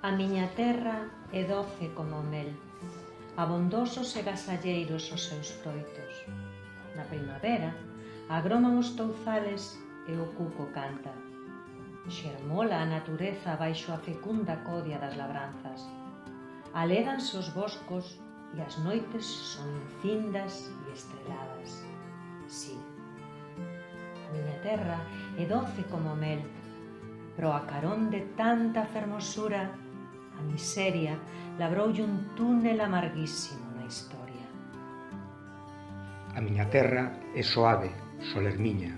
A miña terra é doce como o mel, abondosos e gasalleiros os seus froitos. Na primavera agroman os touzales e o cuco canta. Xermola a natureza baixo a fecunda codia das labranzas. Alédanse os boscos e as noites son incindas e estreladas. Sí, a miña terra é doce como o mel, pero a carón de tanta fermosura, a miseria labroulle un túnel amarguísimo na historia. A miña terra é soave, solermiña.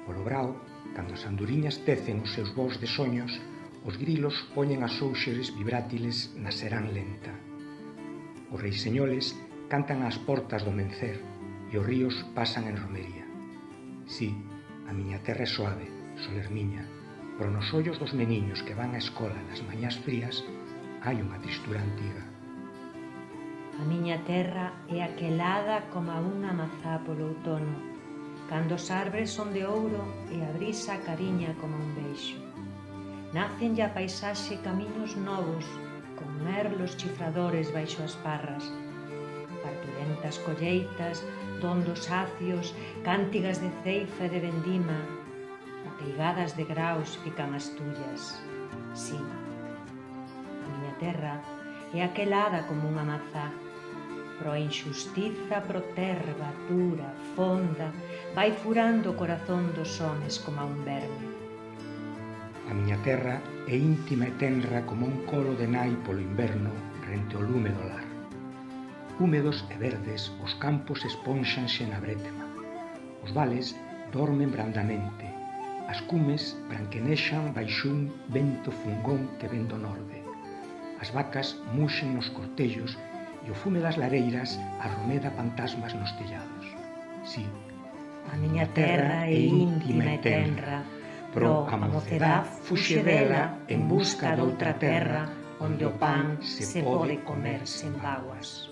Polo brao, cando as anduriñas tecen os seus voos de soños, os grilos poñen as ouxeres vibrátiles na serán lenta. Os reiseñoles cantan ás portas do mencer e os ríos pasan en romería. Sí, a miña terra é suave, solermiña, pero nos ollos dos meniños que van á escola nas mañás frías hai unha tristura antiga. A miña terra é aquelada como unha mazá polo outono, cando os arbres son de ouro e a brisa cariña como un beixo. Nacenlle a paisaxe camiños novos, con merlos chifradores baixo as parras, parturentas colleitas, dondos acios, cántigas de ceifa e de vendima, ateigadas de graus fican as tullas. Sí, a miña terra é aquelada como unha mazá, pero a injustiza proterva, dura, fonda, vai furando o corazón dos homes como a un verme. A miña terra é íntima e tenra como un colo de nai polo inverno rente o lume do lar. Húmedos e verdes, os campos esponxanse na brétema. Os vales dormen brandamente. As cumes branquenexan baixo un vento fungón que ven do norde. As vacas muxen nos cortellos e o fume das lareiras arromeda fantasmas nos tellados. Sí, a miña terra é íntima e tenra, pero a mocedad fuxe dela en busca doutra terra onde o pan se pode comer sen vaguas.